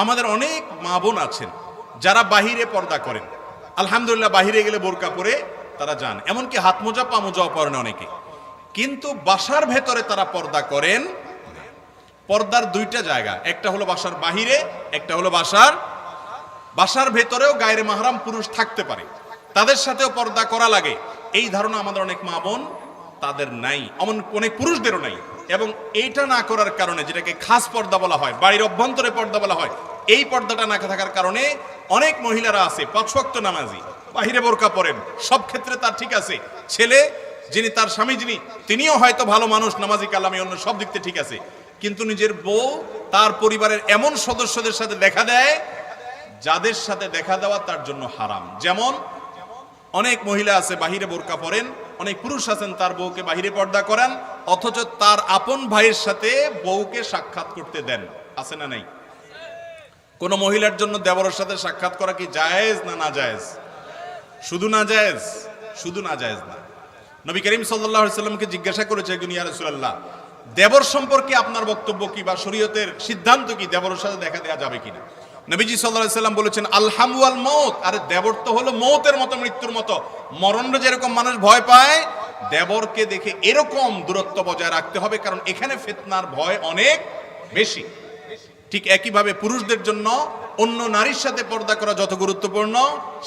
আমাদের অনেক মা বোন আছেন যারা বাহিরে পর্দা করেন, আলহামদুলিল্লাহ, বাহিরে গেলে বোরকা পরে তারা যান, এমনকি হাত মোজা পা মোজাও পরেন অনেকে, কিন্তু বাসার ভেতরে তারা পর্দা করেন। পর্দার দুইটা জায়গা, একটা হলো বাসার বাহিরে, একটা হলো বাসার ভেতরেও গায়রে মাহরাম পুরুষ থাকতে পারে, তাদের সাথেও পর্দা করা লাগে। এই ধারণা আমাদের অনেক মা বোন তাদের নাই, অনেক পুরুষদেরও নাই। এবং এইটা না করার কারণে, যেটাকে খাস পর্দা বলা হয়, বাড়ির অভ্যন্তরে পর্দা বলা হয়, এই পর্দাটা না থাকার কারণে অনেক মহিলারা আছে 5 ওয়াক্ত নামাজি, বাহিরে বোরকা পরেন, সব ক্ষেত্রে তার ঠিক আছে। ছেলে যিনি, তার স্বামী যিনি, তিনিও হয়তো ভালো মানুষ, নামাজি কালামী, অন্য সব দিক থেকে ঠিক আছে, কিন্তু নিজের বউ তার পরিবারের এমন সদস্যদের সাথে দেখা দেয় যাদের সাথে দেখা দেওয়া তার জন্য হারাম। যেমন অনেক মহিলা আছে বাহিরে বোরকা পরেন, অনেক পুরুষ আছেন তার বউকে বাহিরে পর্দা করান, অথচ তার আপন ভাইয়ের সাথে বউকে সাক্ষাৎ করতে দেন। আছে না নাই? কোন মহিলার জন্য দেবরের সাথে সাক্ষাৎ করা কি জায়েজ না না জায়েজ? শুধু না জায়েজ, শুধু না জায়েজ না। নবী করিম সাল্লাল্লাহু আলাইহি সাল্লামকে জিজ্ঞাসা করেছে একজন, ইয়া রাসূলুল্লাহ, দেবর সম্পর্কে আপনার বক্তব্য কি বা শরীয়তের সিদ্ধান্ত কি, দেবরের সাথে দেখা দেওয়া যাবে কিনা? নবীজি সাল্লাল্লাহু আলাইহি সাল্লাম বলেছেন, আলহামু ওয়াল মাউত, আরে দেবর তো হলো মৌতের মতো, মৃত্যুর মতো। মরণে যেরকম মানুষ ভয় পায়, দেবরকে দেখে এরকম দূরত্ব বজায় রাখতে হবে, কারণ এখানে ফিতনার ভয় অনেক বেশি। ঠিক একইভাবে পুরুষদের জন্য অন্য নারীর সাথে পর্দা করা যত গুরুত্বপূর্ণ,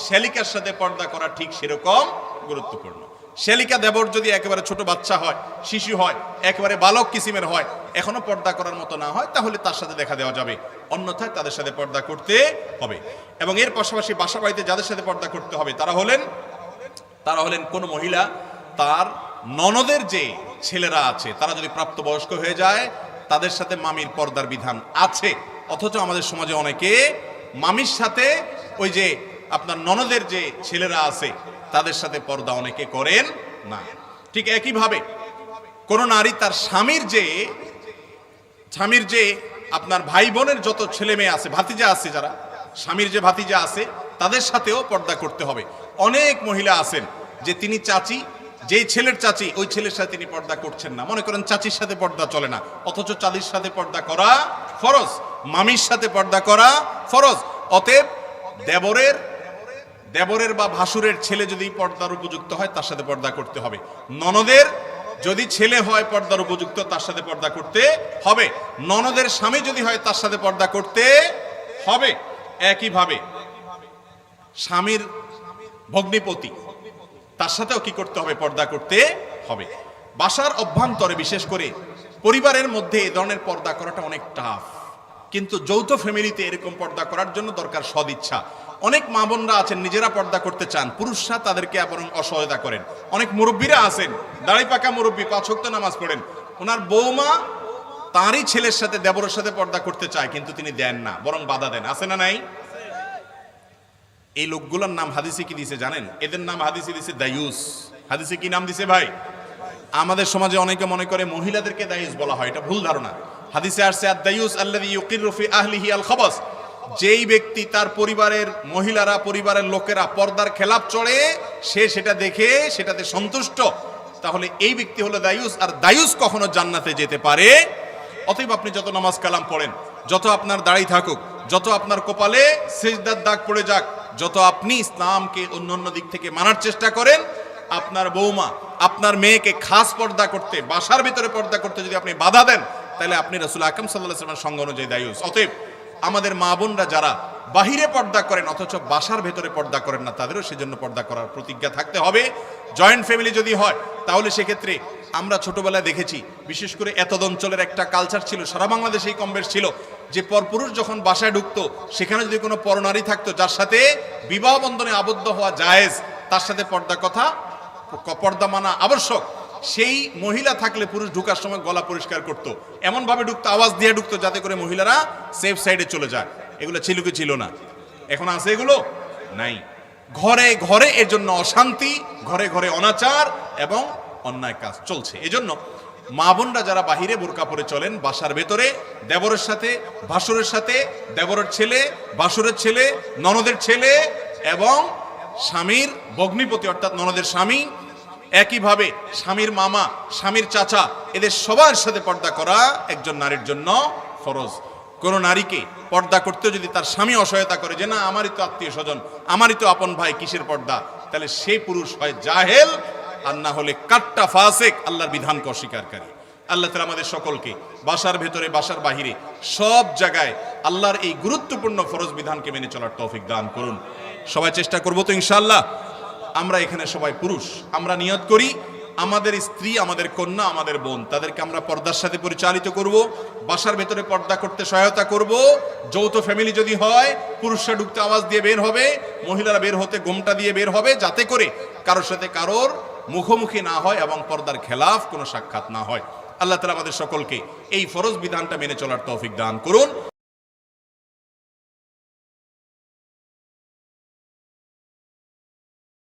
শ্যালিকার সাথে পর্দা করা ঠিক সেরকম গুরুত্বপূর্ণ। শ্যালিকা দেবর যদি একেবারে ছোট বাচ্চা হয়, শিশু হয়, একেবারে বালক কিসিমের হয়, এখনো পর্দা করার মতো না হয়, তাহলে তার সাথে দেখা দেওয়া যাবে, অন্যথায় তাদের সাথে পর্দা করতে হবে। এবং এর পাশাপাশি বাসা বাড়িতে যাদের সাথে পর্দা করতে হবে তারা হলেন কোন মহিলা, তার ননদের যে ছেলেরা আছে, তারা যদি প্রাপ্তবয়স্ক হয়ে যায়, তাদের সাথে মামির পর্দার বিধান আছে। অথচ আমাদের সমাজে অনেকে মামির সাথে ওই যে আপনার ননদের যে ছেলেরা আছে তাদের সাথে পর্দা অনেকে করেন না। ঠিক একইভাবে কোন নারী তার স্বামীর যে আপনার ভাই বোনের যত ছেলে মেয়ে আছে, ভাতিজা আছে, যারা স্বামীর যে ভাতিজা আছে, তাদের সাথেও পর্দা করতে হবে। অনেক মহিলা আছেন যে তিনি চাচি, যেই ছেলের চাচি, ওই ছেলের সাথে তিনি পর্দা করছেন না, মনে করেন চাচির সাথে পর্দা চলে না, অথচ চাচির সাথে পর্দা করা ফরজ, মামির সাথে পর্দা করা ফরজ। অতএব দেবরের বা ভাসুরের ছেলে যদি পর্দার উপযুক্ত হয়, তার সাথে পর্দা করতে হবে। ননদের যদি ছেলে হয় পর্দার উপযুক্ত, তার সাথে পর্দা করতে হবে। ননদের স্বামী যদি হয়, তার সাথে পর্দা করতে হবে। একইভাবে স্বামীর ভগ্নিপতি, তার সাথেও কি করতে হবে? পর্দা করতে হবে। বাসার অভ্যন্তরে, বিশেষ করে পরিবারের মধ্যে এ ধরনের পর্দা করাটা অনেক টাফ, কিন্তু যৌথ ফ্যামিলিতে এরকম পর্দা করার জন্য দরকার সদিচ্ছা। অনেক মা বোনরা আছেন নিজেরা পর্দা করতে চান, পুরুষরা তাদেরকে বরং অসহায়তা করেন। অনেক মুরব্বীরা আছেন, দাড়ি পাকা মুরব্বী, 5 ওয়াক্ত নামাজ পড়েন, ওনার বৌমা তাঁরই ছেলের সাথে, দেবরের সাথে পর্দা করতে চায়, কিন্তু তিনি দেন না, বরং বাধা দেন। আছে না নাই? এই লোকগুলোর নাম হাদিসে কি দিছে জানেন? এদের নাম হাদিসে দিছে দায়ুস। হাদিসে কি নাম দিছে ভাই? আমাদের সমাজে অনেকে মনে করে মহিলাদেরকে দায়ুস বলা হয়, এটা ভুল ধারণা। হাদিসে আসছে আদ-দায়ুস আল্লাযী ইউকিরু ফি আহলিহি আল-খাবাস, যেই ব্যক্তি তার পরিবারের মহিলারা, পরিবারের লোকেরা পর্দার খেলাপ চড়ে, সে সেটা দেখে সেটাতে সন্তুষ্ট, তাহলে এই ব্যক্তি হলো দায়ুস। আর দায়ুস কখনো জান্নাতে যেতে পারে? অতএব আপনি যত নামাজ কালাম পড়েন, যত আপনার দাড়ি থাকুক, যত আপনার কপালে সিজদার দাগ পড়ে যাক, যত আপনি ইসলামকে অন্যান্য দিক থেকে মানার চেষ্টা করেন, আপনার বৌমা, আপনার মেয়েকে খাস পর্দা করতে, বাসার ভিতরে পর্দা করতে যদি আপনি বাধা দেন, তাহলে আপনি রাসূল আকরাম সাল্লাল্লাহু আলাইহি ওয়াসাল্লামের সঙ্গ অনুযায়ী দায়ুস। অতএব আমাদের মা বোনরা যারা বাহিরে পর্দা করেন অথচ বাসার ভেতরে পর্দা করেন না, তাদেরও সেজন্য পর্দা করার প্রতিজ্ঞা থাকতে হবে। জয়েন্ট ফ্যামিলি যদি হয়, তাহলে সেক্ষেত্রে আমরা ছোটবেলায় দেখেছি, বিশেষ করে এতদ অঞ্চলের একটা কালচার ছিল, সারা বাংলাদেশেই কম বেশ ছিল, যে পরপুরুষ যখন বাসায় ঢুকতো, সেখানে যদি কোনো পরনারী থাকতো যার সাথে বিবাহ বন্ধনে আবদ্ধ হওয়া জায়েজ, তার সাথে পর্দা মানা আবশ্যক। সেই মহিলা থাকলে পুরুষ ঢুকার সময় গলা পরিষ্কার করতো, এমন ভাবে ঢুকতো, আওয়াজ দিয়ে ঢুকতো, যাতে করে মহিলারা সেফ সাইডে চলে যায়। এগুলো ছিল কি ছিল না? এখন আছে এগুলো? নাই। ঘরে ঘরে এর জন্য অশান্তি, ঘরে ঘরে অনাচার এবং অন্যায় কাজ চলছে। এজন্য মা বোনরা যারা বাহিরে বোরকা পরে চলেন, বাসার ভেতরে দেবরের সাথে, ভাসুরের সাথে, দেবরের ছেলে, ভাসুরের ছেলে, ননদের ছেলে এবং স্বামীর ভগ্নিপতি অর্থাৎ ননদের স্বামী, একইভাবে স্বামীর মামা, স্বামীর চাচা, এদের সবার সাথে পর্দা করা একজন নারীর জন্য ফরজ। কোন নারীকে পর্দা করতে যদি তার স্বামী অসহায়তা করে যে না আমারই তো আত্মীয় স্বজন, আমারই তো আপন ভাই, কিসের পর্দা, তাহলে সেই পুরুষ হয় জাহেল আর না হলে কাট্টা ফাসেক, আল্লাহর বিধানকে অস্বীকারী। আল্লাহ তাআলা আমাদের সকলকে বাসার ভেতরে বাসার বাহিরে সব জায়গায় আল্লাহর এই গুরুত্বপূর্ণ ফরজ বিধানকে মেনে চলার তৌফিক দান করুন। সবাই চেষ্টা করবো তো ইনশাআল্লাহ। আমরা এখানে সবাই পুরুষ, আমরা নিয়ত করি আমাদের স্ত্রী, আমাদের কন্যা, আমাদের বোন, তাদেরকে আমরা পর্দার সাথে পরিচালিত করব, বাসার ভেতরে পর্দা করতে সহায়তা করব। যৌথ ফ্যামিলি যদি হয়, পুরুষরা ঢুকতে আওয়াজ দিয়ে বের হবে, মহিলারা বের হতে গোমটা দিয়ে বের হবে, যাতে করে কারোর সাথে কারোর মুখোমুখি না হয় এবং পর্দার খেলাফ কোনো সাক্ষাৎ না হয়। আল্লাহ তাআলা আমাদের সকলকে এই ফরজ বিধানটা মেনে চলার তৌফিক দান করুন।